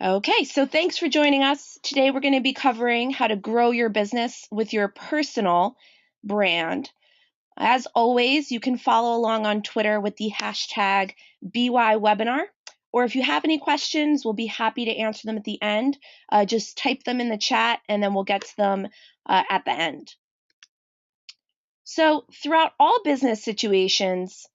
Okay, so thanks for joining us. Today we're going to be covering how to grow your business with your personal brand. As always, you can follow along on Twitter with the hashtag BYWebinar. Or if you have any questions, we'll be happy to answer them at the end. Just type them in the chat and then we'll get to them at the end. So throughout all business situations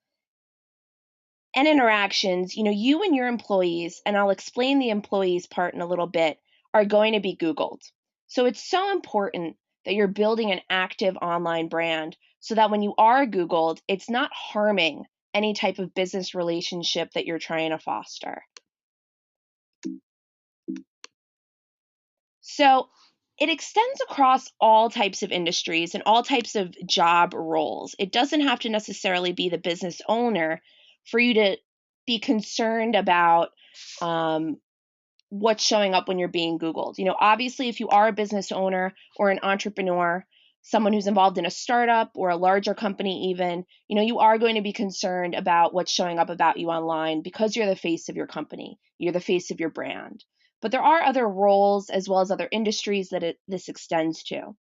and interactions, you and your employees, and I'll explain the employees part in a little bit, are going to be Googled. So it's so important that you're building an active online brand so that when you are Googled, it's not harming any type of business relationship that you're trying to foster. So it extends across all types of industries and all types of job roles. It doesn't have to necessarily be the business owner for you to be concerned about what's showing up when you're being Googled. Obviously, if you are a business owner or an entrepreneur, someone who's involved in a startup or a larger company even, you are going to be concerned about what's showing up about you online because you're the face of your company. You're the face of your brand. But there are other roles as well as other industries that this extends to.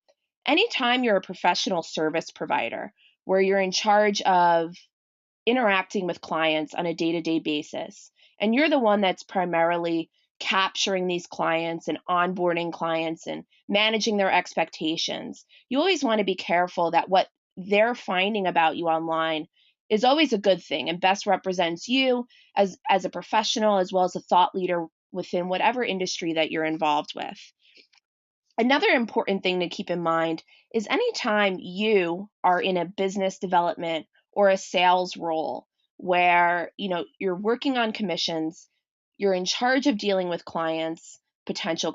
Anytime you're a professional service provider where you're in charge of interacting with clients on a day-to-day basis, and you're the one that's primarily capturing these clients and onboarding clients and managing their expectations, you always want to be careful that what they're finding about you online is always a good thing and best represents you as a professional as well as a thought leader within whatever industry that you're involved with. Another important thing to keep in mind is anytime you are in a business development or a sales role where you're working on commissions, you're in charge of dealing with clients, potential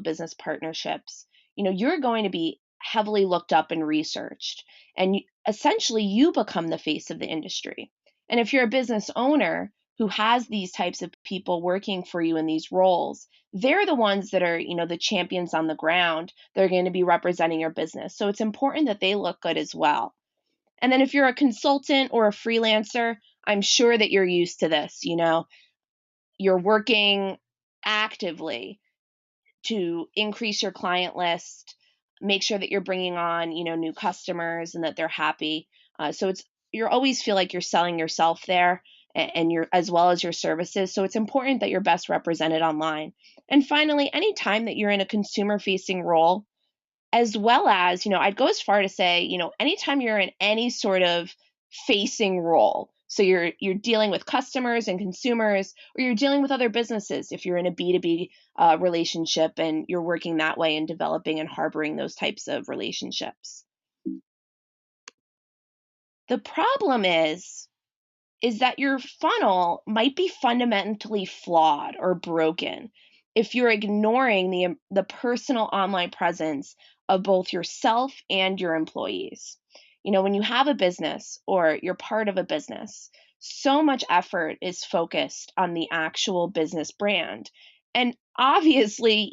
business partnerships, you're going to be heavily looked up and researched. And essentially, you become the face of the industry. And if you're a business owner who has these types of people working for you in these roles, they're the ones that are, the champions on the ground. They're going to be representing your business. So it's important that they look good as well. And then if you're a consultant or a freelancer, I'm sure that you're used to this. You're working actively to increase your client list, make sure that you're bringing on, new customers and that they're happy. So you always feel like you're selling yourself there and as well as your services. So it's important that you're best represented online. And finally, anytime that you're in a consumer facing role, as well as, I'd go as far to say, anytime you're in any sort of facing role, so you're dealing with customers and consumers, or you're dealing with other businesses if you're in a B2B relationship and you're working that way and developing and harboring those types of relationships. The problem is that your funnel might be fundamentally flawed or broken if you're ignoring the personal online presence of both yourself and your employees. When you have a business or you're part of a business, so much effort is focused on the actual business brand. And obviously,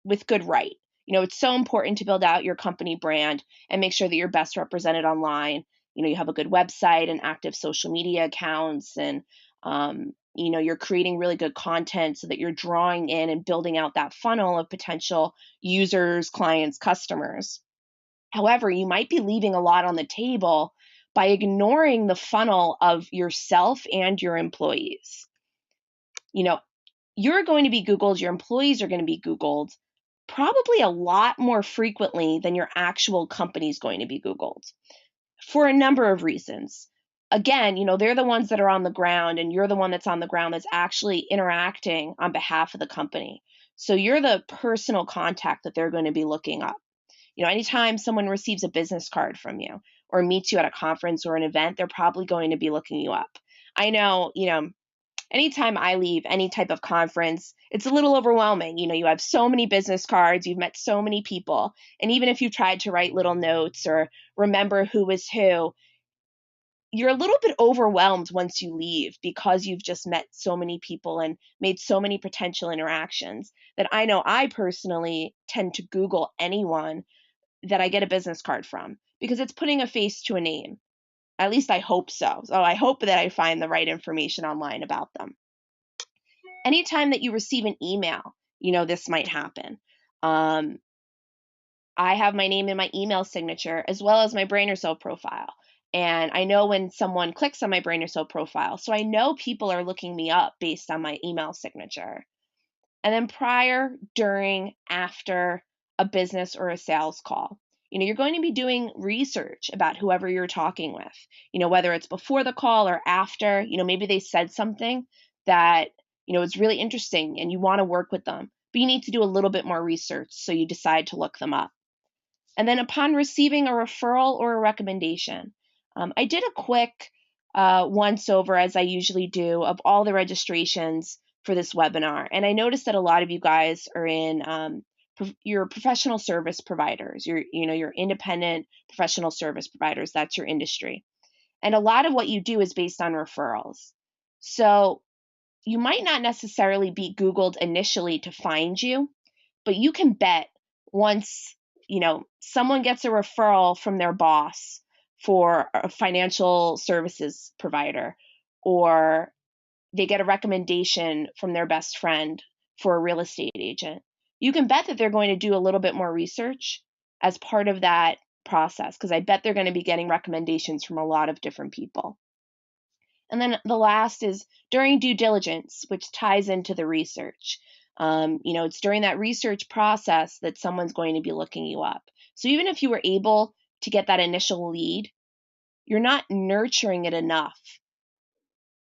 with good right. It's so important to build out your company brand and make sure that you're best represented online. You have a good website and active social media accounts, and you're creating really good content so that you're drawing in and building out that funnel of potential users, clients, customers. However, you might be leaving a lot on the table by ignoring the funnel of yourself and your employees. You're going to be Googled, your employees are going to be Googled probably a lot more frequently than your actual company is going to be Googled, for a number of reasons. Again, they're the ones that are on the ground, and you're the one that's on the ground that's actually interacting on behalf of the company. So you're the personal contact that they're going to be looking up. Anytime someone receives a business card from you or meets you at a conference or an event, they're probably going to be looking you up. I know, anytime I leave any type of conference, it's a little overwhelming. You have so many business cards, you've met so many people. And even if you tried to write little notes or remember who was who, you're a little bit overwhelmed once you leave because you've just met so many people and made so many potential interactions that I know I personally tend to Google anyone that I get a business card from because it's putting a face to a name. At least I hope so. So I hope that I find the right information online about them. Anytime that you receive an email, this might happen. I have my name in my email signature as well as my Brand Yourself profile. And I know when someone clicks on my Brand Yourself profile. So I know people are looking me up based on my email signature. And then prior, during, after a business or a sales call, you're going to be doing research about whoever you're talking with, whether it's before the call or after, maybe they said something that, is really interesting and you want to work with them, but you need to do a little bit more research. So you decide to look them up. And then upon receiving a referral or a recommendation, I did a quick once over, as I usually do, of all the registrations for this webinar. And I noticed that a lot of you guys are in your professional service providers, your independent professional service providers. That's your industry. And a lot of what you do is based on referrals. So you might not necessarily be Googled initially to find you, but you can bet once, someone gets a referral from their boss for a financial services provider, or they get a recommendation from their best friend for a real estate agent, you can bet that they're going to do a little bit more research as part of that process, because I bet they're going to be getting recommendations from a lot of different people. And then the last is during due diligence, which ties into the research. It's during that research process that someone's going to be looking you up. So even if you were able to get that initial lead, you're not nurturing it enough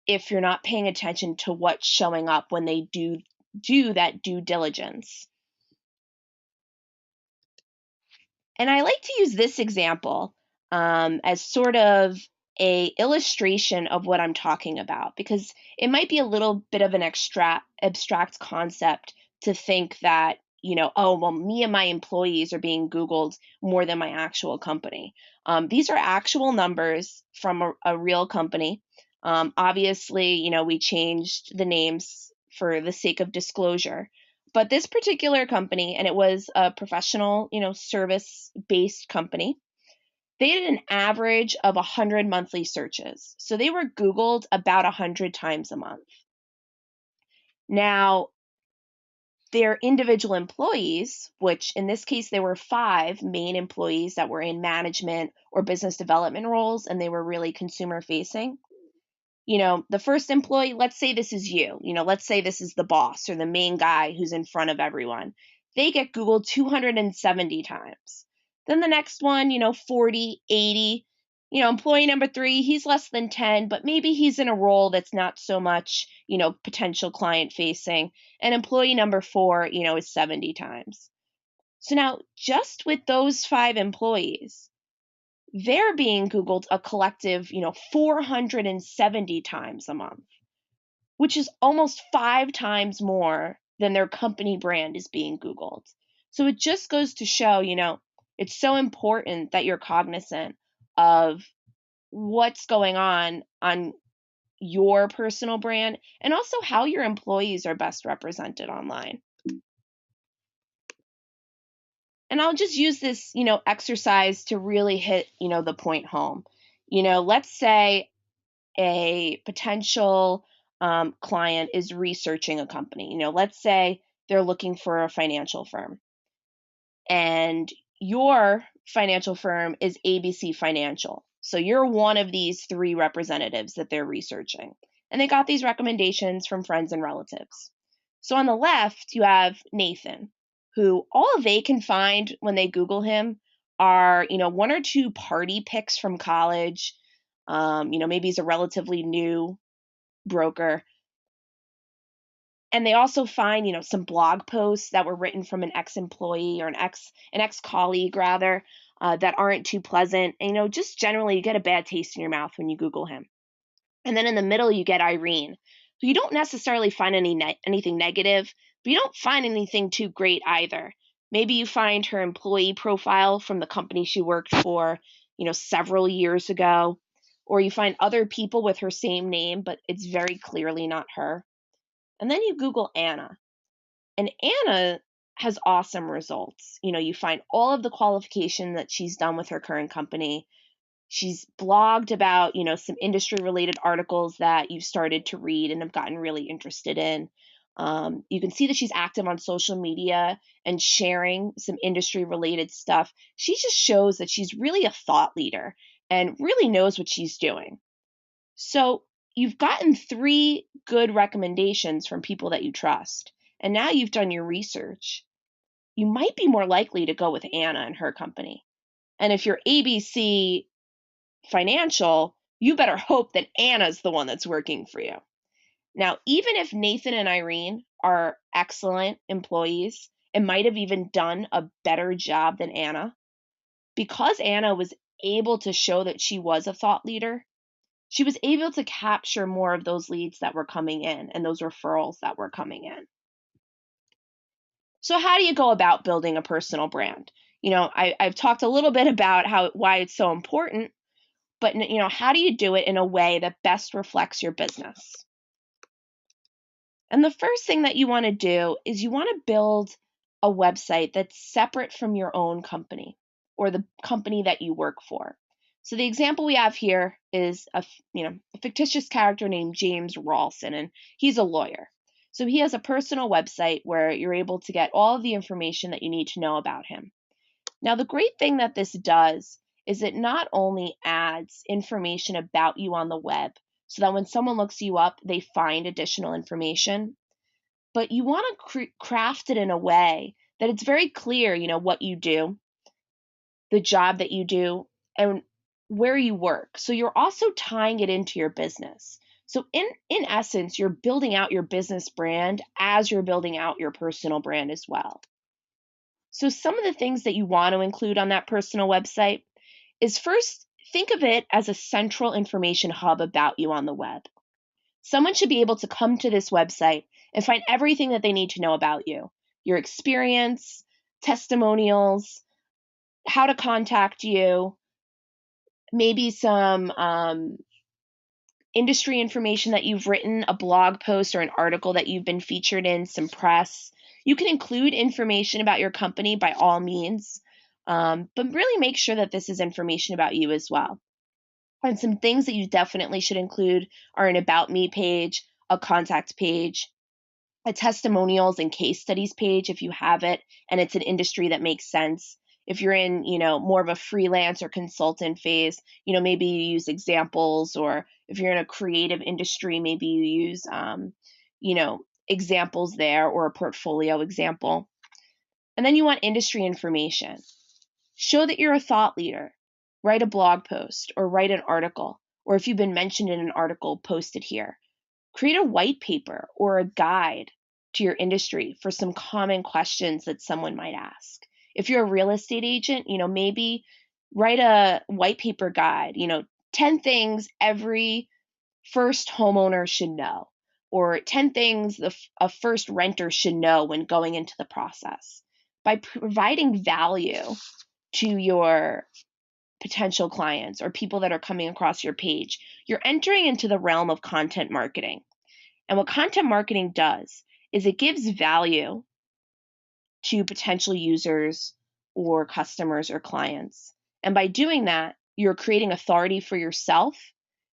if you're not paying attention to what's showing up when they do that due diligence. And I like to use this example as sort of a illustration of what I'm talking about, because it might be a little bit of an abstract concept to think that, oh, well, me and my employees are being Googled more than my actual company. These are actual numbers from a real company. Obviously, we changed the names for the sake of disclosure. But this particular company, and it was a professional, service-based company, they did an average of 100 monthly searches. So they were Googled about 100 times a month. Now, their individual employees, which in this case, there were 5 main employees that were in management or business development roles, and they were really consumer-facing. The first employee, let's say this is you, let's say this is the boss or the main guy who's in front of everyone. They get Googled 270 times. Then the next one, 40, 80. Employee number 3, he's less than 10, but maybe he's in a role that's not so much, potential client facing. And employee number 4, is 70 times. So now just with those 5 employees, they're being Googled a collective, 470 times a month, which is almost 5 times more than their company brand is being Googled. So it just goes to show, it's so important that you're cognizant of what's going on your personal brand and also how your employees are best represented online. And I'll just use this, exercise to really hit, the point home. Let's say a potential client is researching a company. Let's say they're looking for a financial firm. And your financial firm is ABC Financial. So you're one of these 3 representatives that they're researching. And they got these recommendations from friends and relatives. So on the left, you have Nathan, who all they can find when they Google him are, 1 or 2 party pics from college. Maybe he's a relatively new broker. And they also find, some blog posts that were written from an ex-employee or an ex-colleague rather, that aren't too pleasant. And, just generally you get a bad taste in your mouth when you Google him. And then in the middle, you get Irene. So you don't necessarily find anything negative, but you don't find anything too great either. Maybe you find her employee profile from the company she worked for, several years ago, or you find other people with her same name, but it's very clearly not her. And then you Google Anna, and Anna has awesome results. You find all of the qualification that she's done with her current company. She's blogged about, some industry related articles that you've started to read and have gotten really interested in. You can see that she's active on social media and sharing some industry related stuff. She just shows that she's really a thought leader and really knows what she's doing. So you've gotten 3 good recommendations from people that you trust, and now you've done your research. You might be more likely to go with Anna and her company. And if you're ABC Financial, you better hope that Anna's the one that's working for you. Now, even if Nathan and Irene are excellent employees and might have even done a better job than Anna, because Anna was able to show that she was a thought leader, she was able to capture more of those leads that were coming in and those referrals that were coming in. So how do you go about building a personal brand? I've talked a little bit about why it's so important, but how do you do it in a way that best reflects your business? And the first thing that you want to do is you want to build a website that's separate from your own company or the company that you work for. So the example we have here is a fictitious character named James Ralston, and he's a lawyer. So he has a personal website where you're able to get all of the information that you need to know about him. Now, the great thing that this does is it not only adds information about you on the web, so that when someone looks you up, they find additional information, but you want to craft it in a way that it's very clear, what you do, the job that you do, and where you work. So you're also tying it into your business. So in essence, you're building out your business brand as you're building out your personal brand as well. So some of the things that you want to include on that personal website is, first, think of it as a central information hub about you on the web. Someone should be able to come to this website and find everything that they need to know about you, your experience, testimonials, how to contact you, maybe some industry information that you've written, a blog post or an article that you've been featured in, some press. You can include information about your company by all means, but really make sure that this is information about you as well. And some things that you definitely should include are an About Me page, a contact page, a testimonials and case studies page if you have it, and it's an industry that makes sense. If you're in, more of a freelance or consultant phase, maybe you use examples, or if you're in a creative industry, maybe you use, examples there, or a portfolio example. And then you want industry information. Show that you're a thought leader. Write a blog post or write an article, or if you've been mentioned in an article, post it here. Create a white paper or a guide to your industry for some common questions that someone might ask. If you're a real estate agent, maybe write a white paper guide, 10 things every first homeowner should know, or 10 things a first renter should know when going into the process. By providing value to your potential clients or people that are coming across your page, you're entering into the realm of content marketing. And what content marketing does is it gives value to potential users or customers or clients. And by doing that, you're creating authority for yourself,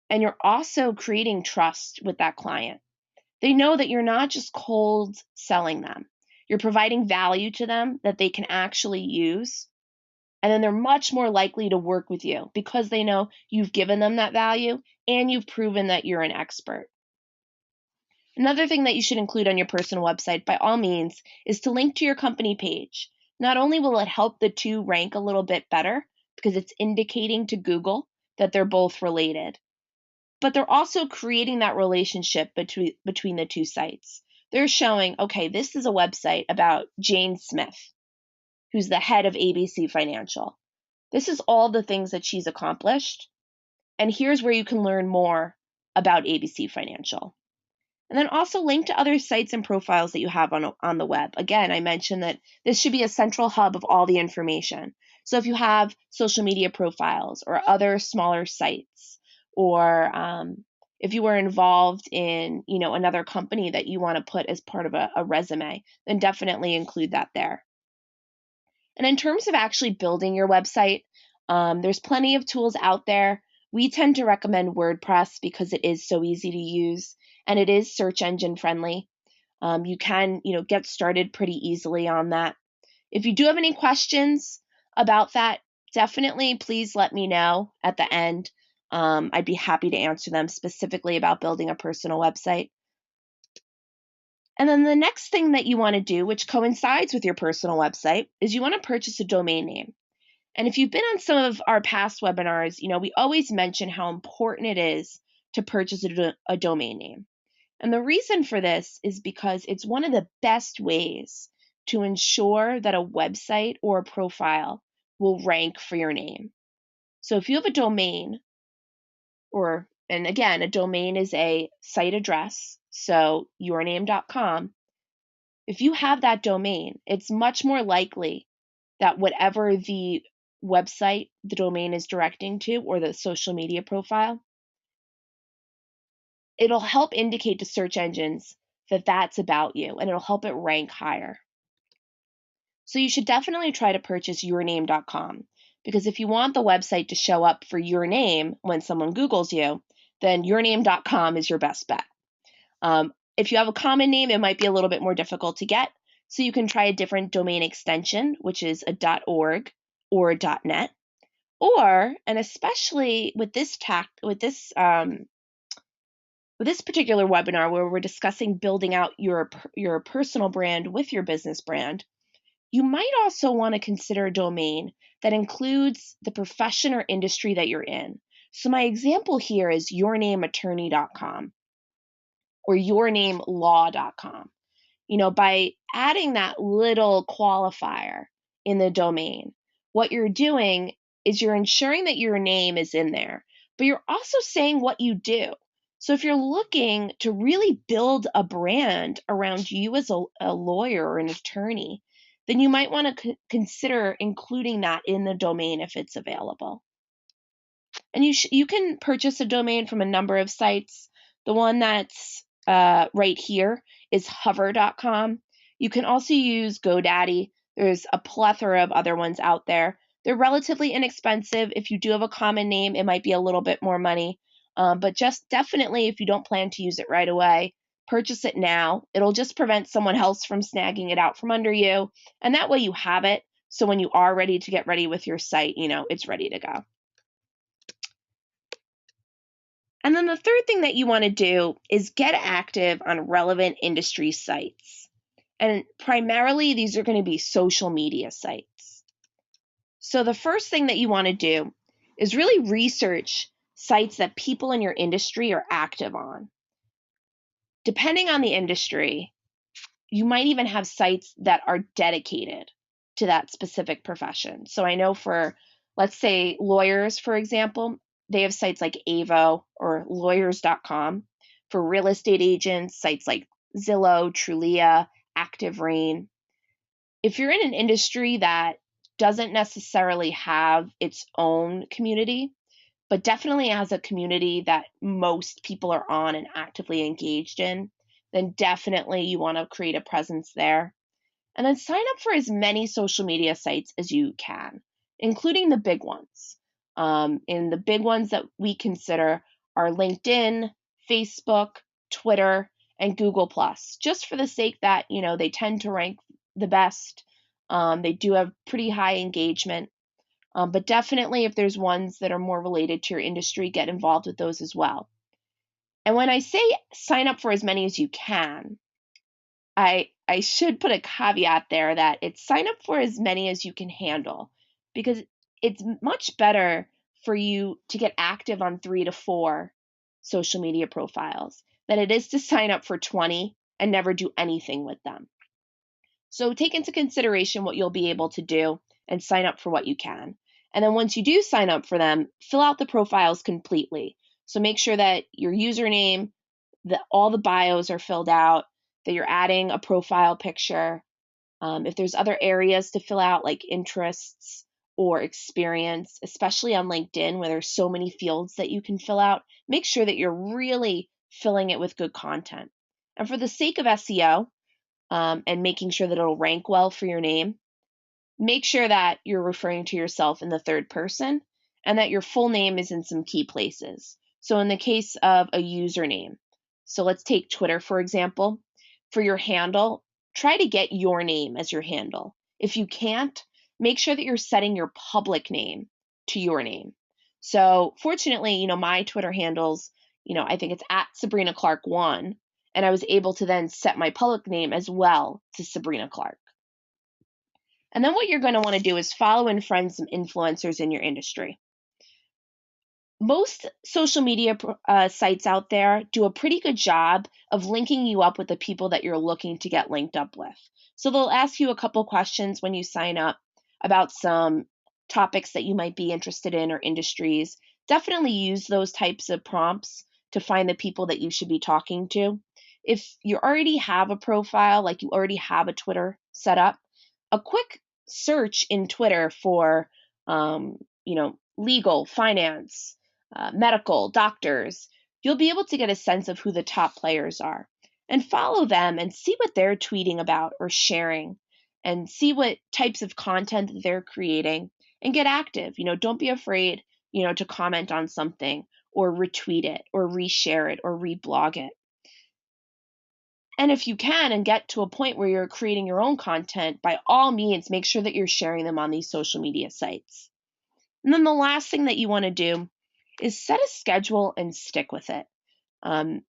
and you're also creating trust with that client. They know that you're not just cold selling them. You're providing value to them that they can actually use. And then they're much more likely to work with you because they know you've given them that value and you've proven that you're an expert. Another thing that you should include on your personal website, by all means, is to link to your company page. Not only will it help the two rank a little bit better because it's indicating to Google that they're both related, but they're also creating that relationship between the two sites. They're showing, okay, this is a website about Jane Smith, who's the head of ABC Financial. This is all the things that she's accomplished, and here's where you can learn more about ABC Financial. And then also link to other sites and profiles that you have on the web. Again, I mentioned that this should be a central hub of all the information. So if you have social media profiles or other smaller sites, or if you were involved in, another company that you want to put as part of a resume, then definitely include that there. And in terms of actually building your website, there's plenty of tools out there. We tend to recommend WordPress because it is so easy to use and it is search engine friendly. You can, get started pretty easily on that. If you do have any questions about that, definitely please let me know at the end. I'd be happy to answer them specifically about building a personal website. And then the next thing that you want to do, which coincides with your personal website, is you want to purchase a domain name. And if you've been on some of our past webinars, we always mention how important it is to purchase a domain name. And the reason for this is because it's one of the best ways to ensure that a website or a profile will rank for your name. So if you have a domain, and again, a domain is a site address, so yourname.com, if you have that domain, it's much more likely that whatever the website the domain is directing to or the social media profile, it'll help indicate to search engines that that's about you, and it'll help it rank higher. So you should definitely try to purchase yourname.com, because if you want the website to show up for your name when someone Googles you, then yourname.com is your best bet. If you have a common name, it might be a little bit more difficult to get. So you can try a different domain extension, which is a .org or a .net, or, and especially with this particular webinar where we're discussing building out your personal brand with your business brand, you might also want to consider a domain that includes the profession or industry that you're in. So my example here is yournameattorney.com or yournamelaw.com. By adding that little qualifier in the domain, what you're doing is you're ensuring that your name is in there, but you're also saying what you do. So if you're looking to really build a brand around you as a lawyer or an attorney, then you might want to consider including that in the domain if it's available. And you can purchase a domain from a number of sites. The one that's right here is hover.com. You can also use GoDaddy. There's a plethora of other ones out there. They're relatively inexpensive. If you do have a common name, it might be a little bit more money. But just definitely, if you don't plan to use it right away, purchase it now. It'll just prevent someone else from snagging it out from under you. And that way you have it. So when you are ready to get ready with your site, it's ready to go. And then the third thing that you want to do is get active on relevant industry sites. And primarily, these are going to be social media sites. So the first thing that you want to do is really research sites that people in your industry are active on. Depending on the industry, you might even have sites that are dedicated to that specific profession. So I know for, let's say, lawyers, for example, they have sites like Avo or lawyers.com. For real estate agents, sites like Zillow, Trulia, ActiveRain. If you're in an industry that doesn't necessarily have its own community, but definitely has a community that most people are on and actively engaged in, then definitely you want to create a presence there. And then sign up for as many social media sites as you can, including the big ones. And the big ones that we consider are LinkedIn, Facebook, Twitter, and Google+, just for the sake that, they tend to rank the best. They do have pretty high engagement. But definitely if there's ones that are more related to your industry, get involved with those as well. And when I say sign up for as many as you can, I should put a caveat there that it's sign up for as many as you can handle, because it's much better for you to get active on 3 to 4 social media profiles than it is to sign up for 20 and never do anything with them. So take into consideration what you'll be able to do and sign up for what you can. And then once you do sign up for them, fill out the profiles completely. So make sure that your username, that all the bios are filled out, that you're adding a profile picture. If there's other areas to fill out, like interests or experience, especially on LinkedIn where there's so many fields that you can fill out, make sure that you're really filling it with good content. And for the sake of SEO and making sure that it'll rank well for your name, make sure that you're referring to yourself in the third person and that your full name is in some key places. So in the case of a username, so let's take Twitter, for example. for your handle, try to get your name as your handle. If you can't, make sure that you're setting your public name to your name. So fortunately, my Twitter handles, I think it's at Sabrina Clark 1, and I was able to then set my public name as well to Sabrina Clark. And then what you're going to want to do is follow and friend some influencers in your industry. Most social media sites out there do a pretty good job of linking you up with the people that you're looking to get linked up with. So they'll ask you a couple questions when you sign up about some topics that you might be interested in or industries. Definitely use those types of prompts to find the people that you should be talking to. If you already have a profile, like you already have a Twitter set up, a quick search in Twitter for, legal, finance, medical, doctors, you'll be able to get a sense of who the top players are and follow them and see what they're tweeting about or sharing and see what types of content that they're creating and get active. Don't be afraid, to comment on something or retweet it or reshare it or reblog it. And if you can and get to a point where you're creating your own content, by all means, make sure that you're sharing them on these social media sites. And then the last thing that you want to do is set a schedule and stick with it. I'm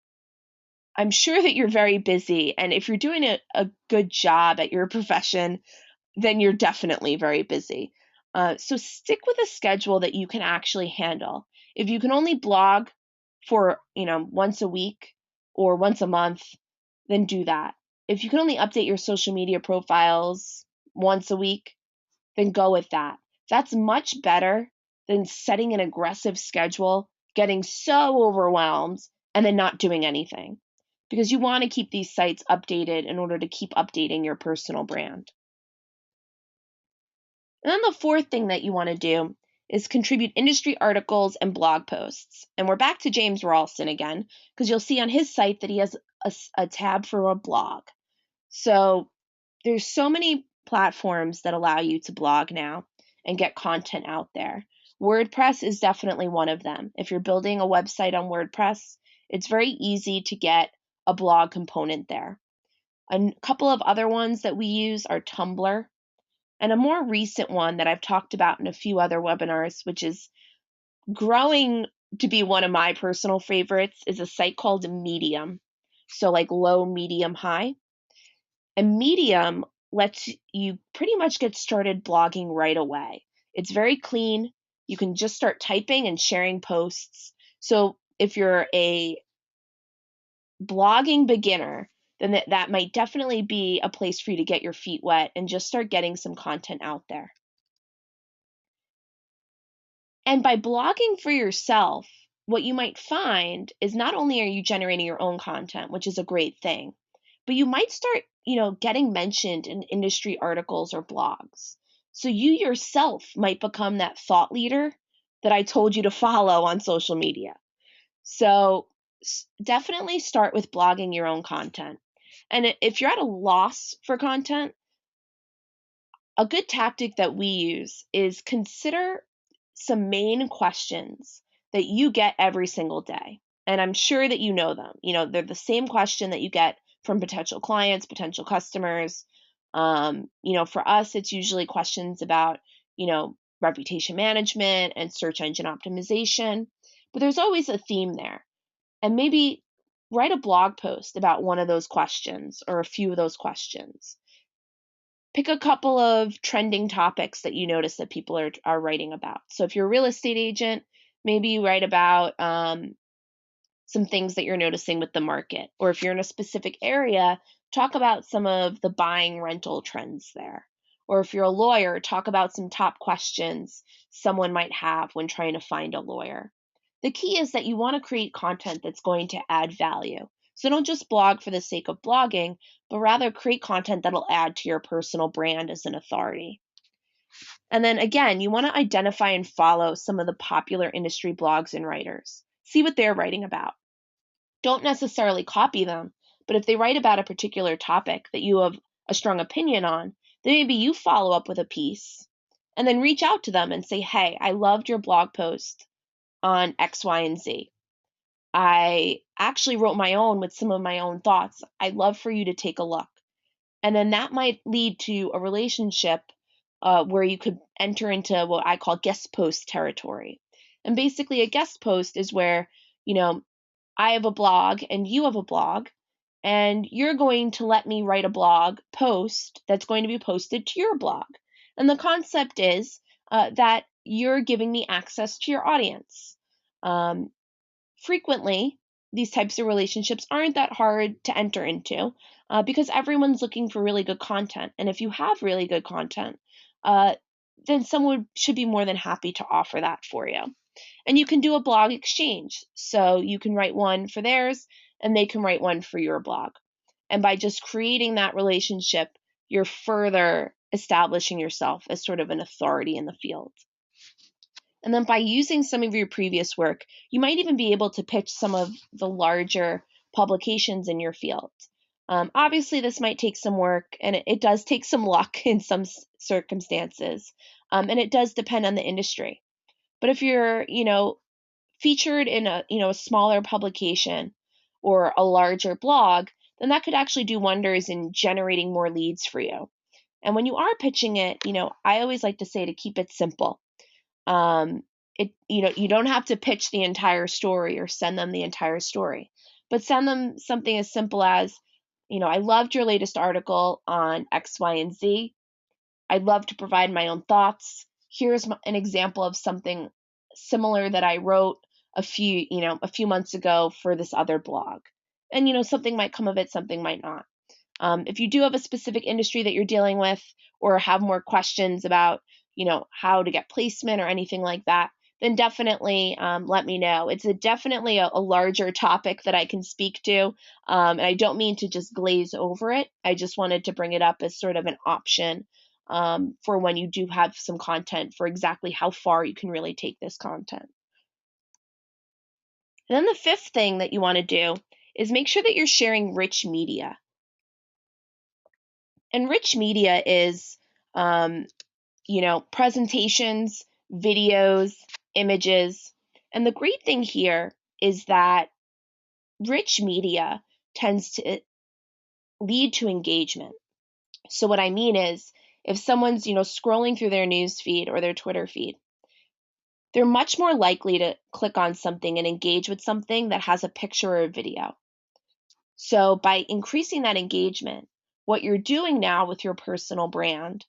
sure that you're very busy, and if you're doing a good job at your profession, then you're definitely very busy. So stick with a schedule that you can actually handle. If you can only blog for, once a week or once a month, then do that. If you can only update your social media profiles once a week, then go with that. That's much better than setting an aggressive schedule, getting so overwhelmed, and then not doing anything. Because you want to keep these sites updated in order to keep updating your personal brand. And then the fourth thing that you want to do is contribute industry articles and blog posts. And we're back to James Ralston again, because you'll see on his site that he has a tab for a blog. So there's so many platforms that allow you to blog now and get content out there. WordPress is definitely one of them. If you're building a website on WordPress, it's very easy to get a blog component there. A couple of other ones that we use are Tumblr, and a more recent one that I've talked about in a few other webinars, which is growing to be one of my personal favorites, is a site called Medium. So like low, medium, high. And Medium lets you pretty much get started blogging right away. It's very clean. You can just start typing and sharing posts. So if you're a blogging beginner, then that might definitely be a place for you to get your feet wet and just start getting some content out there. And by blogging for yourself, what you might find is not only are you generating your own content, which is a great thing, but you might start, getting mentioned in industry articles or blogs. So you yourself might become that thought leader that I told you to follow on social media. So definitely start with blogging your own content. And if you're at a loss for content, a good tactic that we use is consider some main questions that you get every single day. And I'm sure that you know them. They're the same question that you get from potential clients, potential customers. For us, it's usually questions about, reputation management and search engine optimization. But there's always a theme there. And maybe write a blog post about one of those questions or a few of those questions. Pick a couple of trending topics that you notice that people are writing about. So if you're a real estate agent, maybe you write about some things that you're noticing with the market. Or if you're in a specific area, talk about some of the buying rental trends there. Or if you're a lawyer, talk about some top questions someone might have when trying to find a lawyer. The key is that you want to create content that's going to add value. So don't just blog for the sake of blogging, but rather create content that'll add to your personal brand as an authority. And then again, you want to identify and follow some of the popular industry blogs and writers. See what they're writing about. Don't necessarily copy them, but if they write about a particular topic that you have a strong opinion on, then maybe you follow up with a piece and then reach out to them and say, hey, I loved your blog post on X, Y, and Z. I actually wrote my own with some of my own thoughts. I'd love for you to take a look. And then that might lead to a relationship where you could enter into what I call guest post territory. And basically, a guest post is where, I have a blog and you have a blog, and you're going to let me write a blog post that's going to be posted to your blog. And the concept is that you're giving me access to your audience. Frequently, these types of relationships aren't that hard to enter into because everyone's looking for really good content. And if you have really good content, uh, then someone should be more than happy to offer that for you. And you can do a blog exchange. So you can write one for theirs and they can write one for your blog. And by just creating that relationship, you're further establishing yourself as sort of an authority in the field. And then by using some of your previous work, you might even be able to pitch some of the larger publications in your field. Obviously, this might take some work, and it does take some luck in some circumstances, and it does depend on the industry. But if you're, featured in a smaller publication or a larger blog, then that could actually do wonders in generating more leads for you. And when you are pitching it, I always like to say to keep it simple. You don't have to pitch the entire story or send them the entire story, but send them something as simple as, I loved your latest article on X, Y, and Z. I'd love to provide my own thoughts. Here's an example of something similar that I wrote a few months ago for this other blog. And, something might come of it, something might not. If you do have a specific industry that you're dealing with or have more questions about, how to get placement or anything like that, then definitely let me know. It's definitely a larger topic that I can speak to. And I don't mean to just glaze over it. I just wanted to bring it up as sort of an option for when you do have some content for exactly how far you can really take this content. And then the fifth thing that you want to do is make sure that you're sharing rich media. And rich media is, presentations, videos, images. And the great thing here is that rich media tends to lead to engagement. So what I mean is if someone's, scrolling through their news feed or their Twitter feed, they're much more likely to click on something and engage with something that has a picture or a video. So by increasing that engagement, what you're doing now with your personal brand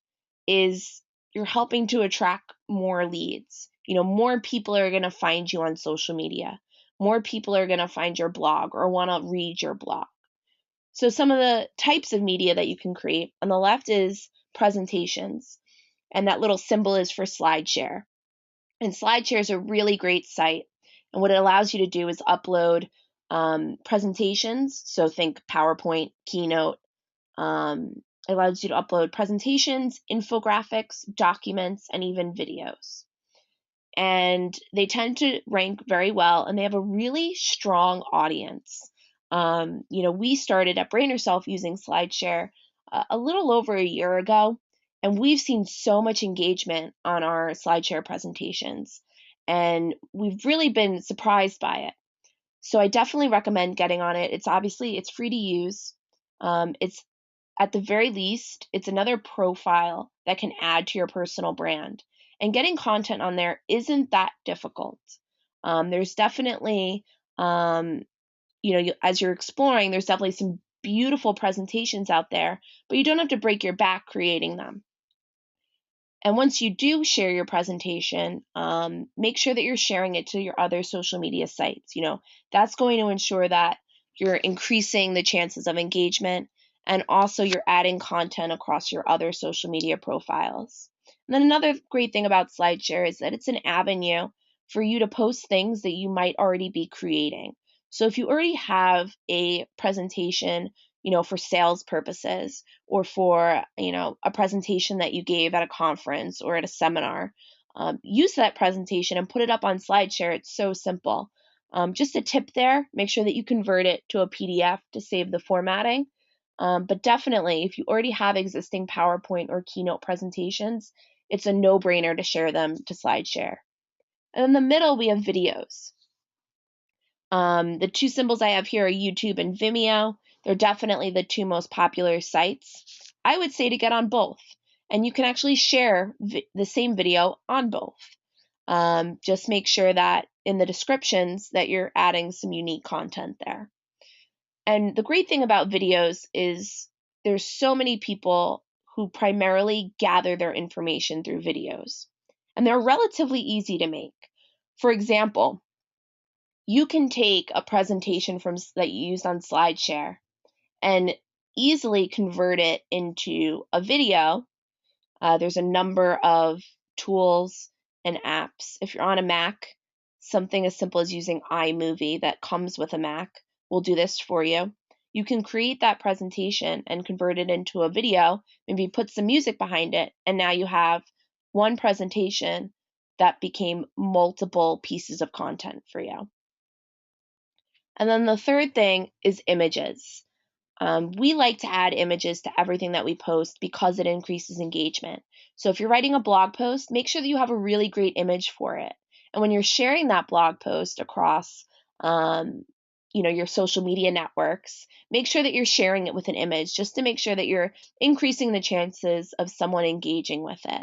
is you're helping to attract more leads. More people are going to find you on social media. More people are going to find your blog or want to read your blog. So some of the types of media that you can create on the left is presentations. And that little symbol is for SlideShare. And SlideShare is a really great site. And what it allows you to do is upload presentations. So think PowerPoint, Keynote. It allows you to upload presentations, infographics, documents, and even videos. And they tend to rank very well, and they have a really strong audience. We started at Brand Yourself using SlideShare a little over a year ago, and we've seen so much engagement on our SlideShare presentations, and we've really been surprised by it. So I definitely recommend getting on it. It's free to use. It's at the very least, it's another profile that can add to your personal brand. And getting content on there isn't that difficult. There's definitely, as you're exploring, there's definitely some beautiful presentations out there, but you don't have to break your back creating them. And once you do share your presentation, make sure that you're sharing it to your other social media sites. That's going to ensure that you're increasing the chances of engagement, and also you're adding content across your other social media profiles. And then another great thing about SlideShare is that it's an avenue for you to post things that you might already be creating. So if you already have a presentation, for sales purposes, or for, a presentation that you gave at a conference or at a seminar, use that presentation and put it up on SlideShare. It's so simple. Just a tip there, make sure that you convert it to a PDF to save the formatting. But definitely, if you already have existing PowerPoint or Keynote presentations, it's a no-brainer to share them to SlideShare. And in the middle, we have videos. The two symbols I have here are YouTube and Vimeo. They're definitely the two most popular sites. I would say to get on both, and you can actually share the same video on both. Just make sure that in the descriptions that you're adding some unique content there. And the great thing about videos is there's so many people who primarily gather their information through videos, and they're relatively easy to make. For example, you can take a presentation that you used on SlideShare and easily convert it into a video. There's a number of tools and apps. If you're on a Mac, something as simple as using iMovie that comes with a Mac will do this for you. You can create that presentation and convert it into a video, maybe put some music behind it, and now you have one presentation that became multiple pieces of content for you. And then the third thing is images. We like to add images to everything that we post because it increases engagement. So if you're writing a blog post, make sure that you have a really great image for it. And when you're sharing that blog post across your social media networks, make sure that you're sharing it with an image just to make sure that you're increasing the chances of someone engaging with it.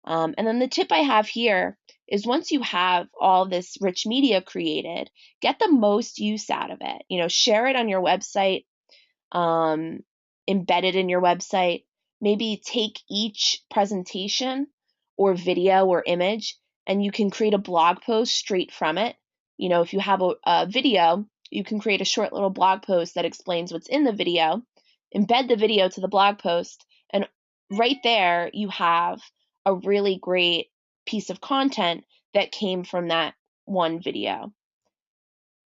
And then the tip I have here is once you have all this rich media created, get the most use out of it. Share it on your website, embed it in your website. Maybe take each presentation or video or image and you can create a blog post straight from it. If you have a video, you can create a short little blog post that explains what's in the video, embed the video to the blog post, and right there you have a really great piece of content that came from that one video.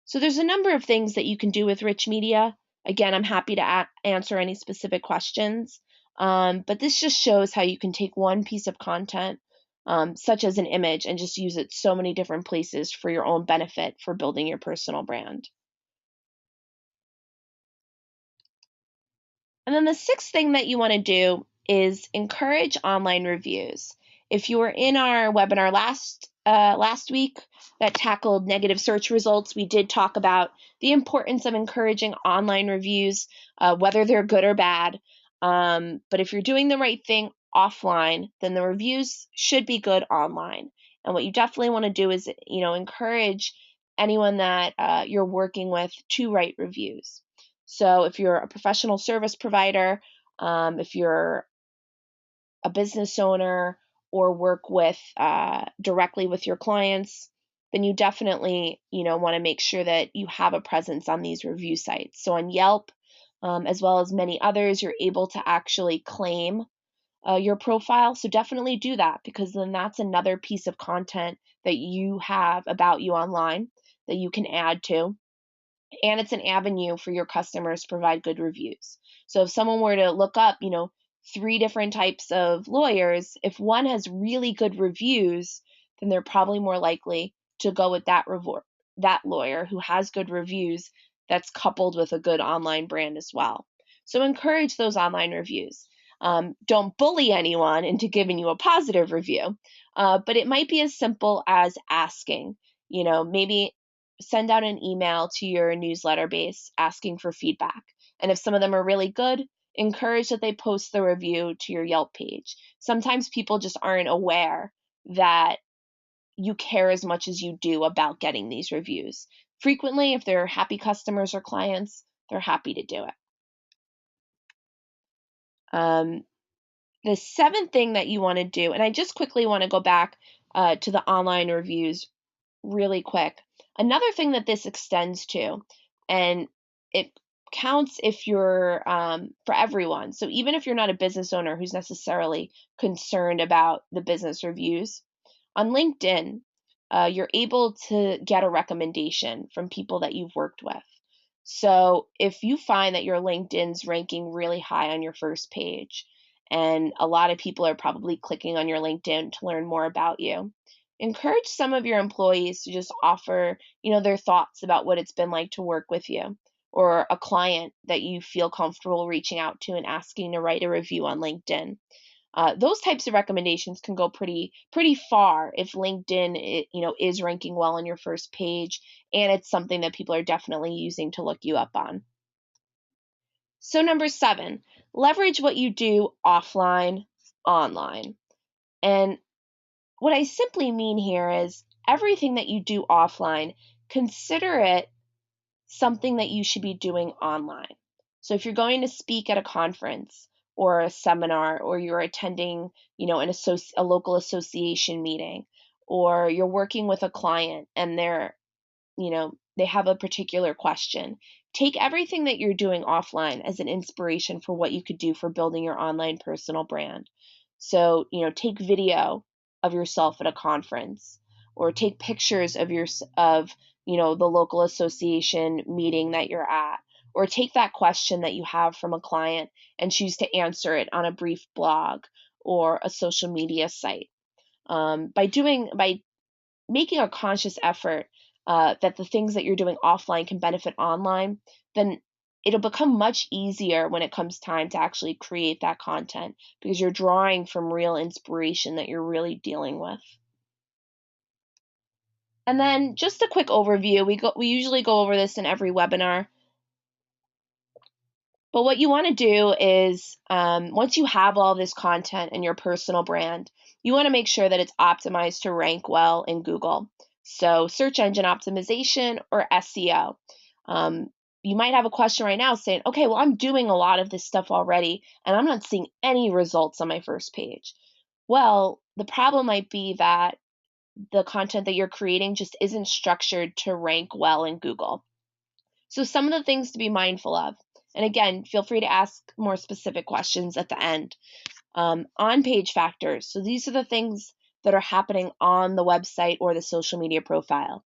So there's a number of things that you can do with rich media. Again, I'm happy to answer any specific questions, but this just shows how you can take one piece of content, such as an image, and just use it so many different places for your own benefit for building your personal brand. And then the sixth thing that you want to do is encourage online reviews. If you were in our webinar last week that tackled negative search results, we did talk about the importance of encouraging online reviews, whether they're good or bad. But if you're doing the right thing offline, then the reviews should be good online. And what you definitely want to do is, encourage anyone that you're working with to write reviews. So if you're a professional service provider, if you're a business owner or work with directly with your clients, then you definitely want to make sure that you have a presence on these review sites. So on Yelp, as well as many others, you're able to actually claim your profile. So definitely do that, because then that's another piece of content that you have about you online that you can add to. And it's an avenue for your customers to provide good reviews. So if someone were to look up, 3 different types of lawyers, if one has really good reviews, then they're probably more likely to go with that lawyer who has good reviews that's coupled with a good online brand as well. So encourage those online reviews. Don't bully anyone into giving you a positive review, but it might be as simple as asking, maybe send out an email to your newsletter base asking for feedback. And if some of them are really good, encourage that they post the review to your Yelp page. Sometimes people just aren't aware that you care as much as you do about getting these reviews. Frequently, if they're happy customers or clients, they're happy to do it. The 7th thing that you want to do, and I just quickly want to go back to the online reviews really quick. Another thing that this extends to, and it counts if you're for everyone. So even if you're not a business owner who's necessarily concerned about the business reviews, on LinkedIn, you're able to get a recommendation from people that you've worked with. So if you find that your LinkedIn's ranking really high on your first page, and a lot of people are probably clicking on your LinkedIn to learn more about you, encourage some of your employees to just offer, their thoughts about what it's been like to work with you, or a client that you feel comfortable reaching out to and asking to write a review on LinkedIn. Those types of recommendations can go pretty far if LinkedIn is ranking well on your first page, and it's something that people are definitely using to look you up on. So number 7, leverage what you do offline online. And what I simply mean here is everything that you do offline, consider it something that you should be doing online. So if you're going to speak at a conference or a seminar, or you're attending, a local association meeting, or you're working with a client and they have a particular question, take everything that you're doing offline as an inspiration for what you could do for building your online personal brand. So, take video of yourself at a conference, or take pictures of the local association meeting that you're at, or take that question that you have from a client and choose to answer it on a brief blog or a social media site. By making a conscious effort that the things that you're doing offline can benefit online, then it'll become much easier when it comes time to actually create that content, because you're drawing from real inspiration that you're really dealing with. And then just a quick overview. We usually go over this in every webinar. But what you want to do is, once you have all this content in your personal brand, you want to make sure that it's optimized to rank well in Google. So search engine optimization or SEO. You might have a question right now saying, okay, well, I'm doing a lot of this stuff already, and I'm not seeing any results on my first page. Well, the problem might be that the content that you're creating just isn't structured to rank well in Google. So some of the things to be mindful of, and again, feel free to ask more specific questions at the end. On-page factors. So these are the things that are happening on the website or the social media profile.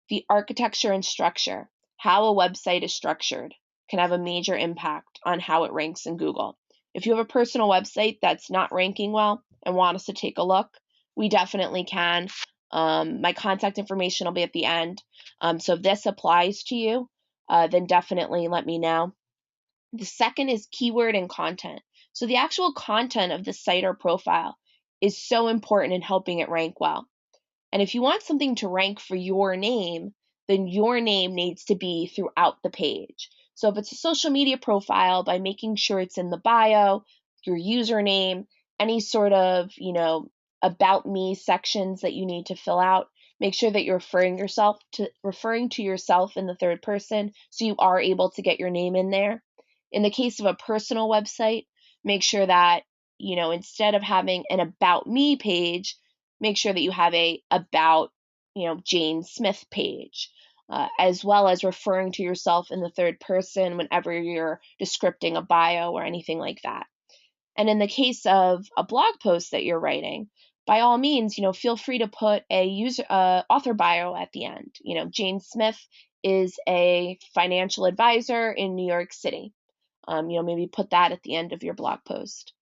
The architecture and structure, how a website is structured, can have a major impact on how it ranks in Google. If you have a personal website that's not ranking well and want us to take a look, we definitely can. My contact information will be at the end. So if this applies to you, then definitely let me know. The second is keyword and content. So the actual content of the site or profile is so important in helping it rank well. And if you want something to rank for your name, then your name needs to be throughout the page. So if it's a social media profile, by making sure it's in the bio, your username, any sort of, about me sections that you need to fill out, make sure that you're referring to yourself in the third person, so you are able to get your name in there. In the case of a personal website, make sure that, instead of having an about me page, make sure that you have a about, Jane Smith page, as well as referring to yourself in the third person whenever you're descripting a bio or anything like that. And in the case of a blog post that you're writing, by all means, feel free to put a author bio at the end. Jane Smith is a financial advisor in New York City. Maybe put that at the end of your blog post.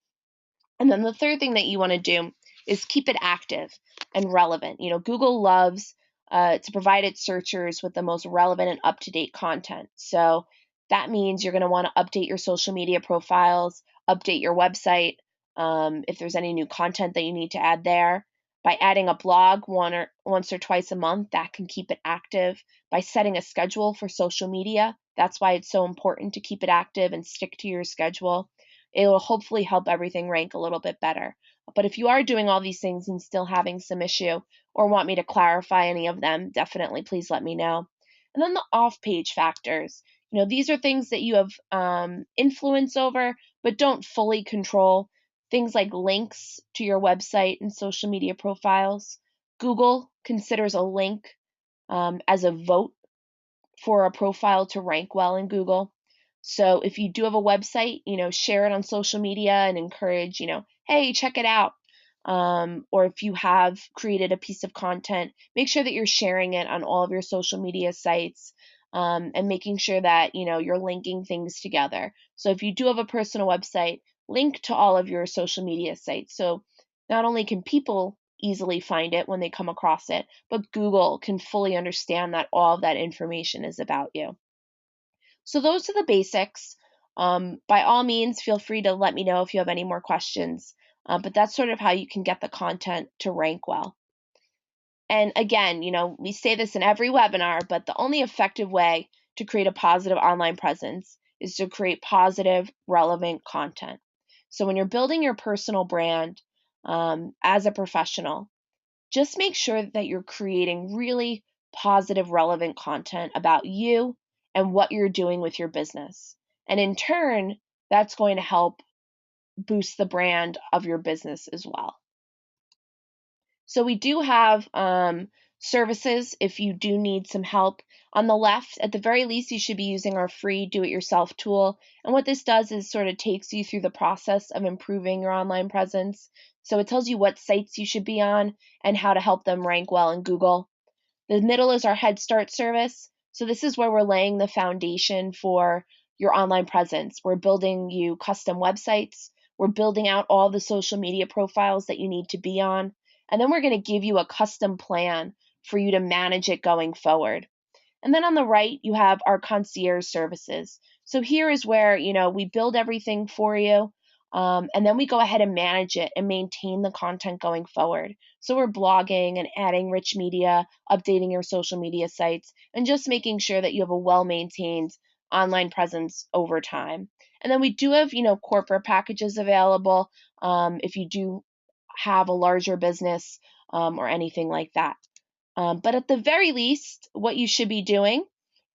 And then the third thing that you want to do is keep it active and relevant. Google loves to provide its searchers with the most relevant and up-to-date content. So that means you're going to want to update your social media profiles, update your website, if there's any new content that you need to add there. By adding a blog once or twice a month, that can keep it active. By setting a schedule for social media, that's why it's so important to keep it active and stick to your schedule. It will hopefully help everything rank a little bit better. But if you are doing all these things and still having some issue, or want me to clarify any of them, definitely please let me know. And then the off-page factors. These are things that you have influence over, but don't fully control. Things like links to your website and social media profiles. Google considers a link as a vote for a profile to rank well in Google. So if you do have a website, share it on social media and encourage, hey, check it out. Or if you have created a piece of content, make sure that you're sharing it on all of your social media sites, and making sure that, you're linking things together. So if you do have a personal website, link to all of your social media sites. So not only can people easily find it when they come across it, but Google can fully understand that all of that information is about you. So those are the basics. By all means, feel free to let me know if you have any more questions. But that's sort of how you can get the content to rank well. And again, we say this in every webinar, but the only effective way to create a positive online presence is to create positive, relevant content. So when you're building your personal brand as a professional, just make sure that you're creating really positive, relevant content about you and what you're doing with your business. And in turn, that's going to help boost the brand of your business as well. So we do have services if you do need some help. On the left, at the very least, you should be using our free do-it-yourself tool. And what this does is sort of takes you through the process of improving your online presence. So it tells you what sites you should be on and how to help them rank well in Google. The middle is our Head Start service. So this is where we're laying the foundation for your online presence. We're building you custom websites. We're building out all the social media profiles that you need to be on. And then we're going to give you a custom plan for you to manage it going forward. And then on the right, you have our concierge services. So here is where, we build everything for you. And then we go ahead and manage it and maintain the content going forward. So we're blogging and adding rich media, updating your social media sites, and just making sure that you have a well-maintained online presence over time. And then we do have, corporate packages available if you do have a larger business or anything like that. But at the very least, what you should be doing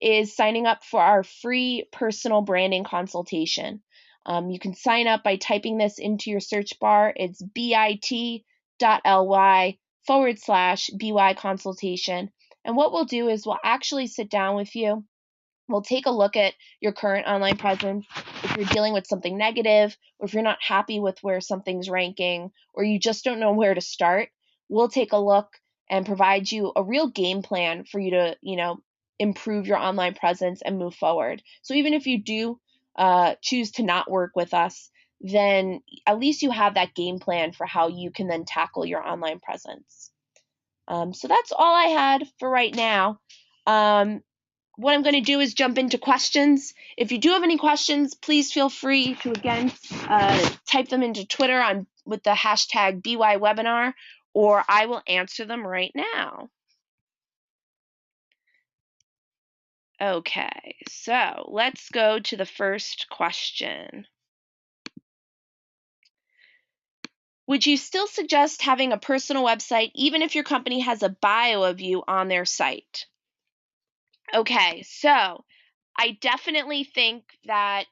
is signing up for our free personal branding consultation. You can sign up by typing this into your search bar. It's bit.ly/BY consultation. And what we'll do is we'll actually sit down with you. We'll take a look at your current online presence. If you're dealing with something negative, or if you're not happy with where something's ranking, or you just don't know where to start, we'll take a look and provide you a real game plan for you to, improve your online presence and move forward. So even if you do choose to not work with us, then at least you have that game plan for how you can then tackle your online presence. So that's all I had for right now. What I'm going to do is jump into questions. If you do have any questions, please feel free to, again, type them into Twitter with the hashtag BYWebinar, or I will answer them right now. Okay, so let's go to the first question. Would you still suggest having a personal website even if your company has a bio of you on their site? Okay, so I definitely think that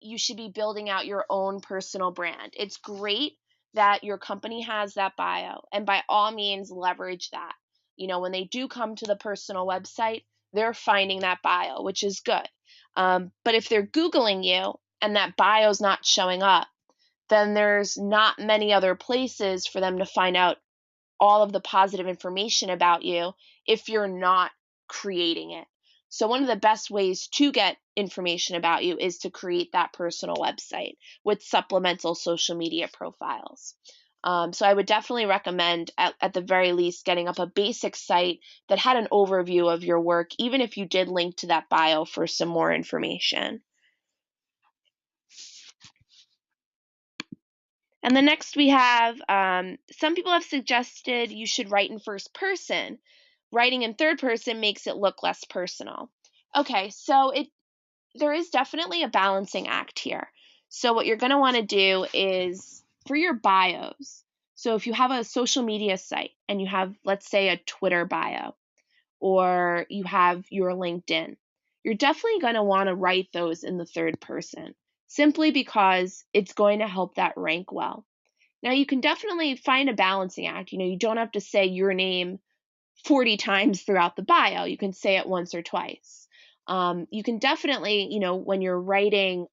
you should be building out your own personal brand. It's great that your company has that bio, and by all means, leverage that. When they do come to the personal website, they're finding that bio, which is good. But if they're Googling you and that bio's not showing up, then there's not many other places for them to find out all of the positive information about you if you're not creating it. So one of the best ways to get information about you is to create that personal website with supplemental social media profiles. So I would definitely recommend, at the very least, getting up a basic site that had an overview of your work, even if you did link to that bio for some more information. And the next we have, some people have suggested you should write in first person. Writing in third person makes it look less personal. Okay, so there is definitely a balancing act here. So what you're going to want to do is for your bios. So if you have a social media site and you have, let's say, a Twitter bio, or you have your LinkedIn, you're definitely going to want to write those in the third person, simply because it's going to help that rank well. Now, you can definitely find a balancing act. You don't have to say your name 40 times throughout the bio. You can say it once or twice. You can definitely, when you're writing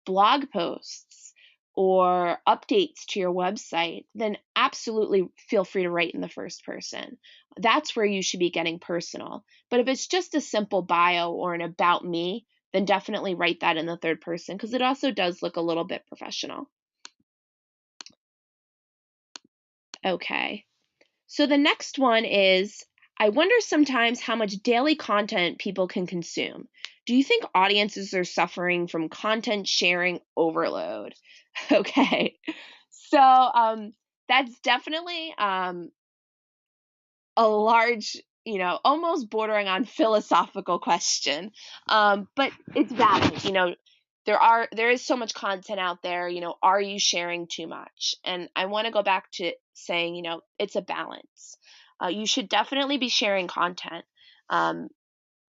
blog posts or updates to your website, then absolutely feel free to write in the first person. That's where you should be getting personal. But if it's just a simple bio or an about me, then definitely write that in the third person, because it also does look a little bit professional. Okay. So the next one is, I wonder sometimes how much daily content people can consume. Do you think audiences are suffering from content sharing overload? Okay. So that's definitely a large, almost bordering on philosophical question. But it's valid. There is so much content out there. Are you sharing too much? And I want to go back to saying, it's a balance. You should definitely be sharing content.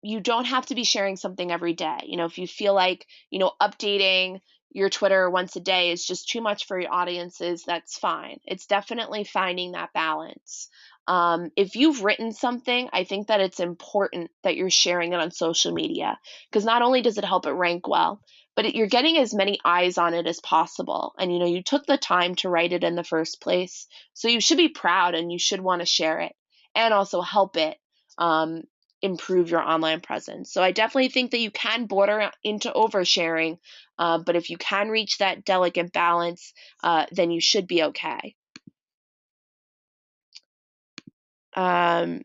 You don't have to be sharing something every day. If you feel like, updating your Twitter once a day is just too much for your audiences, that's fine. It's definitely finding that balance. If you've written something, I think that it's important that you're sharing it on social media, because not only does it help it rank well, but you're getting as many eyes on it as possible. And, you took the time to write it in the first place. So you should be proud and you should want to share it and also help it um, improve your online presence. So I definitely think that you can border into oversharing, but if you can reach that delicate balance, then you should be okay. Um,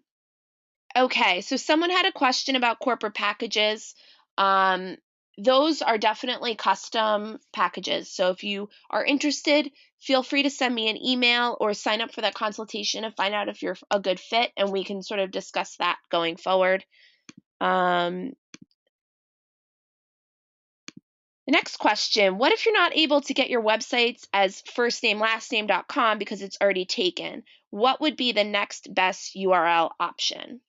okay, so someone had a question about corporate packages. Um, those are definitely custom packages. So if you are interested, feel free to send me an email or sign up for that consultation and find out if you're a good fit, and we can sort of discuss that going forward. Um, The next question, what if you're not able to get your websites as firstnamelastname.com because it's already taken? What would be the next best URL option?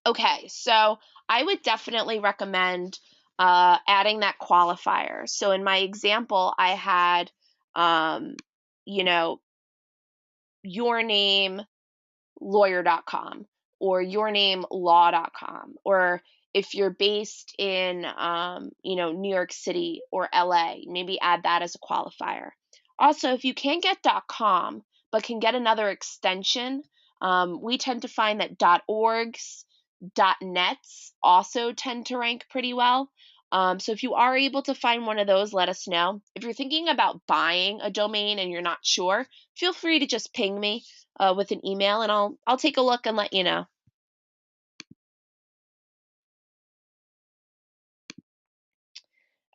Okay, so I would definitely recommend adding that qualifier. So in my example, I had, you know, your name lawyer.com or yournamelelaw.com, or if you're based in New York City or LA, maybe add that as a qualifier. Also, if you can't get .com but can get another extension, we tend to find that .orgs, .nets also tend to rank pretty well. So if you are able to find one of those, let us know. If you're thinking about buying a domain and you're not sure, feel free to just ping me with an email, and I'll take a look and let you know.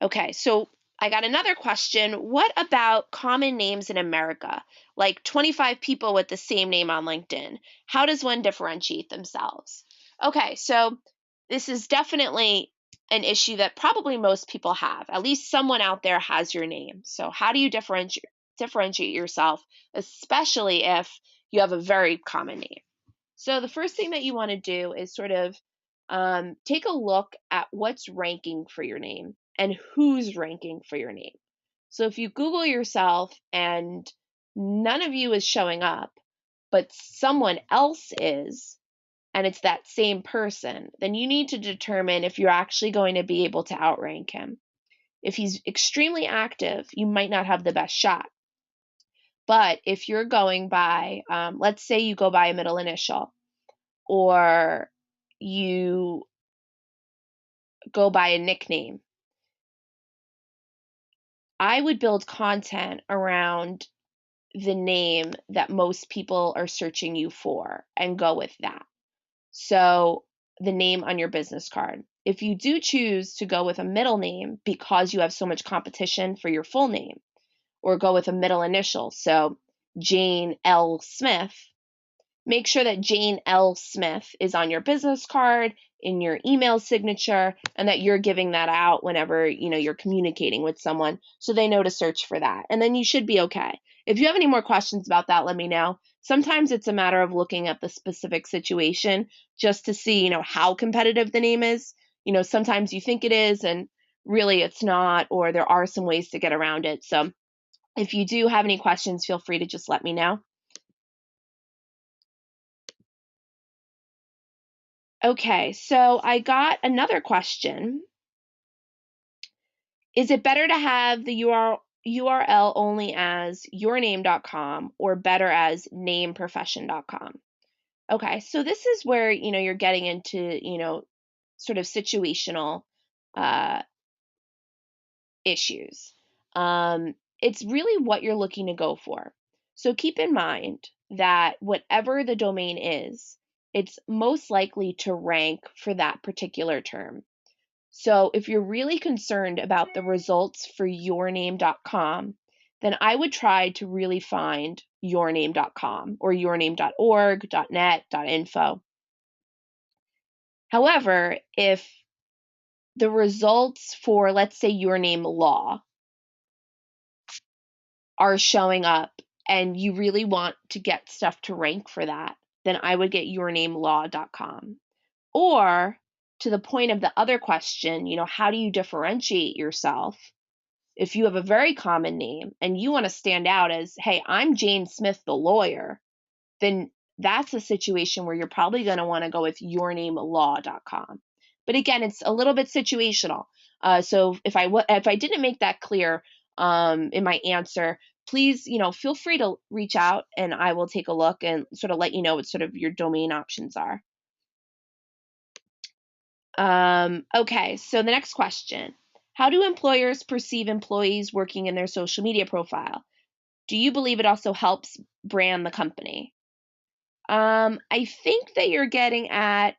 Okay, so I got another question. What about common names in America? Like 25 people with the same name on LinkedIn. How does one differentiate themselves? Okay, so this is definitely an issue that probably most people have. At least someone out there has your name. So how do you differentiate yourself, especially if you have a very common name? So the first thing that you want to do is sort of take a look at what's ranking for your name and who's ranking for your name. So if you Google yourself and none of you is showing up, but someone else is, and it's that same person, then you need to determine if you're actually going to be able to outrank him. If he's extremely active, you might not have the best shot. But if you're going by, let's say you go by a middle initial, or you go by a nickname, I would build content around the name that most people are searching you for and go with that. So, the name on your business card. If you do choose to go with a middle name because you have so much competition for your full name, or go with a middle initial, so Jane L. Smith, make sure that Jane L. Smith is on your business card, in your email signature, and that you're giving that out whenever you're communicating with someone, so they know to search for that. And then you should be okay. If you have any more questions about that, let me know. Sometimes it's a matter of looking at the specific situation just to see, how competitive the name is. Sometimes you think it is and really it's not, or there are some ways to get around it. So if you do have any questions, feel free to just let me know. Okay, so I got another question. Is it better to have the URL only as yourname.com or better as nameprofession.com? Okay, so this is where, you're getting into, sort of situational uh, issues. It's really what you're looking to go for. So keep in mind that whatever the domain is, it's most likely to rank for that particular term. So if you're really concerned about the results for yourname.com, then I would try to really find yourname.com or yourname.org, .net, .info. However, if the results for, let's say, Your Name Law are showing up and you really want to get stuff to rank for that, then I would get yournamelaw.com. Or to the point of the other question, how do you differentiate yourself? If you have a very common name and you want to stand out as, hey, I'm Jane Smith, the lawyer, then that's a situation where you're probably going to want to go with yournamelaw.com. But again, it's a little bit situational. So if I didn't make that clear in my answer, please, feel free to reach out and I will take a look and sort of let you know what sort of your domain options are. Okay, so the next question. How do employers perceive employees working in their social media profile? Do you believe it also helps brand the company? I think that you're getting at,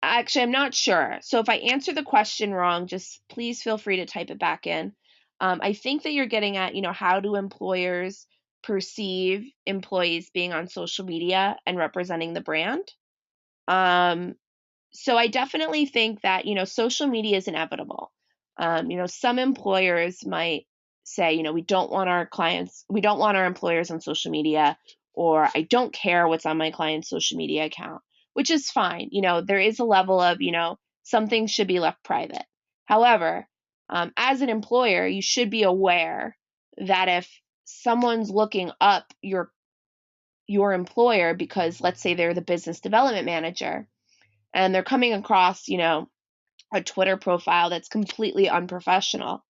actually, I'm not sure. So if I answer the question wrong, just please feel free to type it back in. I think that you're getting at, how do employers perceive employees being on social media and representing the brand? So I definitely think that, social media is inevitable. Some employers might say, we don't want our employers on social media, or I don't care what's on my client's social media account, which is fine. There is a level of, some things should be left private. However, as an employer, you should be aware that if someone's looking up your employer because, let's say, they're the business development manager, and they're coming across, a Twitter profile that's completely unprofessional,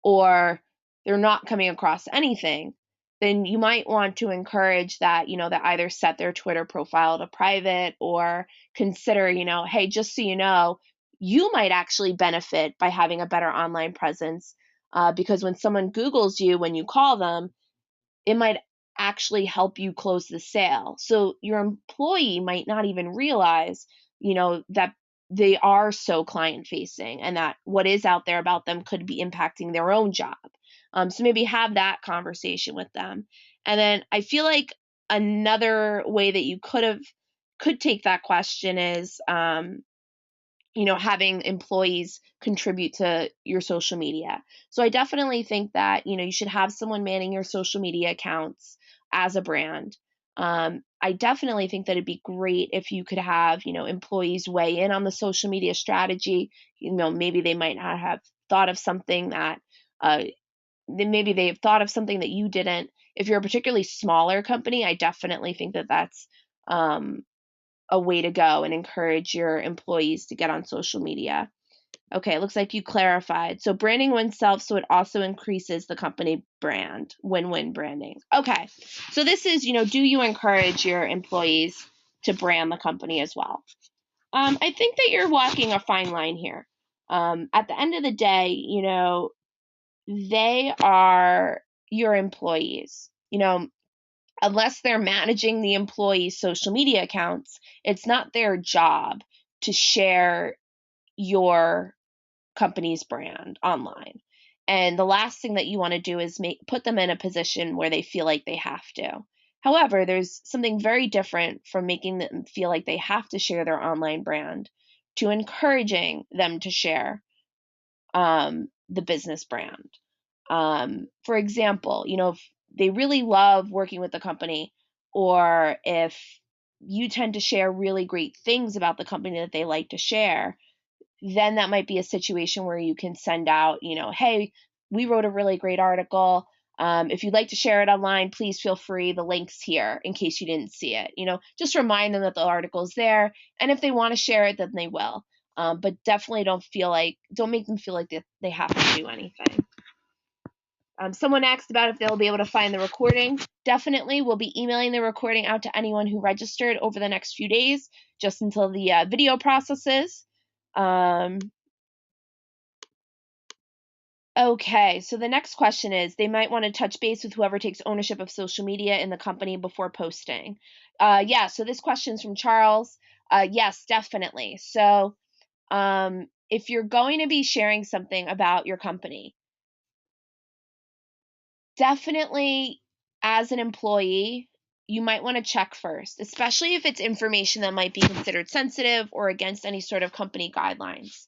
or they're not coming across anything, then you might want to encourage that, that either set their Twitter profile to private or consider, hey, just so you might actually benefit by having a better online presence, because when someone Googles you, when you call them, it might actually help you close the sale. So your employee might not even realize, that they are so client facing and that what is out there about them could be impacting their own job. So maybe have that conversation with them. And then I feel like another way that you could take that question is, having employees contribute to your social media. So I definitely think that, you should have someone manning your social media accounts as a brand. I definitely think that it'd be great if you could have, employees weigh in on the social media strategy. Maybe they might not have thought of something that, maybe they've thought of something that you didn't. If you're a particularly smaller company, I definitely think that that's, a way to go and encourage your employees to get on social media. Okay, it looks like you clarified. So branding oneself so it also increases the company brand, win-win branding. Okay, so this is, do you encourage your employees to brand the company as well? I think that you're walking a fine line here. At the end of the day, they are your employees. Unless they're managing the employees' social media accounts, it's not their job to share your company's brand online. And the last thing that you want to do is put them in a position where they feel like they have to. However, there's something very different from making them feel like they have to share their online brand to encouraging them to share the business brand. For example, if they really love working with the company, or if you tend to share really great things about the company that they like to share, then that might be a situation where you can send out, hey, we wrote a really great article. If you'd like to share it online, please feel free. The link's here in case you didn't see it. Just remind them that the article's there. And if they want to share it, then they will. But definitely don't make them feel like they have to do anything. Someone asked about if they'll be able to find the recording. Definitely, we'll be emailing the recording out to anyone who registered over the next few days, just until the video processes. Okay, so the next question is, they might want to touch base with whoever takes ownership of social media in the company before posting. Yeah, so this question's from Charles. Yes, definitely. So if you're going to be sharing something about your company, definitely as an employee, you might want to check first, especially if it's information that might be considered sensitive or against any sort of company guidelines.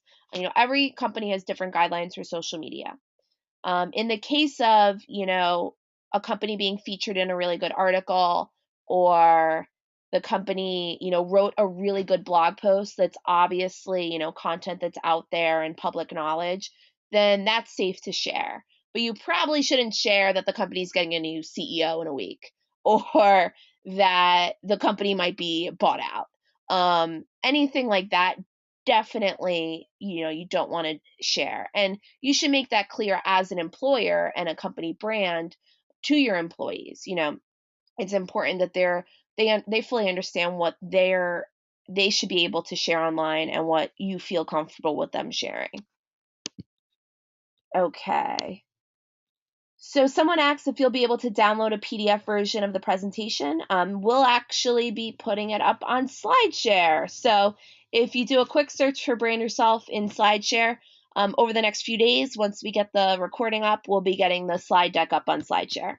Every company has different guidelines for social media. In the case of, a company being featured in a really good article, or the company, wrote a really good blog post that's obviously, content that's out there and public knowledge, then that's safe to share. But you probably shouldn't share that the company's getting a new CEO in a week, or that the company might be bought out. Anything like that, definitely, you don't want to share. And you should make that clear as an employer and a company brand to your employees. It's important that they fully understand what they should be able to share online and what you feel comfortable with them sharing. Okay. So someone asks if you'll be able to download a PDF version of the presentation. We'll actually be putting it up on SlideShare. So if you do a quick search for Brand Yourself in SlideShare, over the next few days, once we get the recording up, we'll be getting the slide deck up on SlideShare.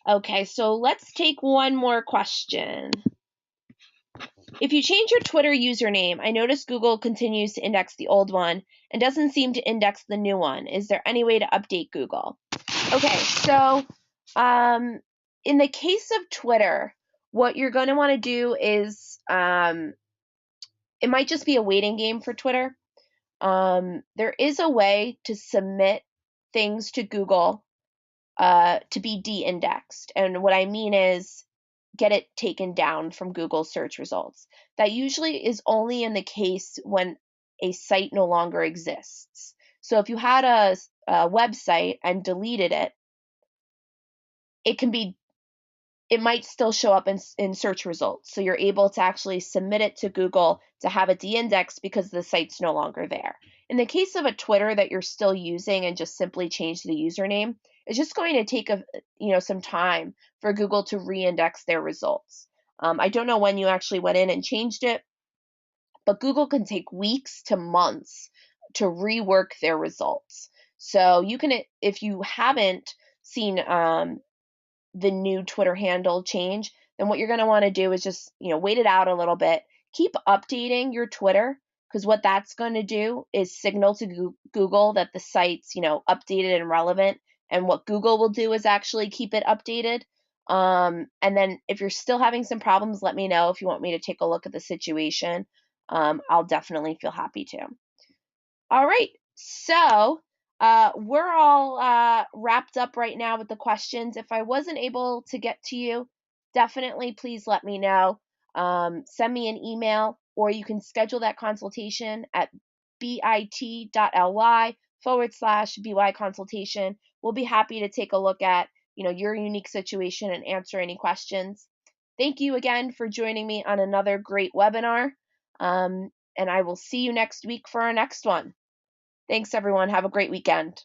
Okay, so let's take one more question. If you change your Twitter username, I notice Google continues to index the old one and doesn't seem to index the new one. Is there any way to update Google? Okay, so in the case of Twitter, what you're going to want to do is, it might just be a waiting game for Twitter. There is a way to submit things to Google to be de-indexed. And what I mean is get it taken down from Google search results. That usually is only in the case when a site no longer exists. So if you had a website and deleted it, it might still show up in search results. So you're able to actually submit it to Google to have it de-indexed because the site's no longer there. In the case of a Twitter that you're still using and just simply change the username, it's just going to take some time for Google to re-index their results. I don't know when you actually went in and changed it, but Google can take weeks to months to rework their results. So you can, if you haven't seen the new Twitter handle change, then what you're going to want to do is just, wait it out a little bit. Keep updating your Twitter, because what that's going to do is signal to Google that the site's, updated and relevant. And what Google will do is actually keep it updated. And then if you're still having some problems, let me know if you want me to take a look at the situation. I'll definitely feel happy to. All right. So we're all wrapped up right now with the questions. If I wasn't able to get to you, definitely please let me know. Send me an email, or you can schedule that consultation at bit.ly/BY consultation. We'll be happy to take a look at your unique situation and answer any questions. Thank you again for joining me on another great webinar. And I will see you next week for our next one. Thanks, everyone. Have a great weekend.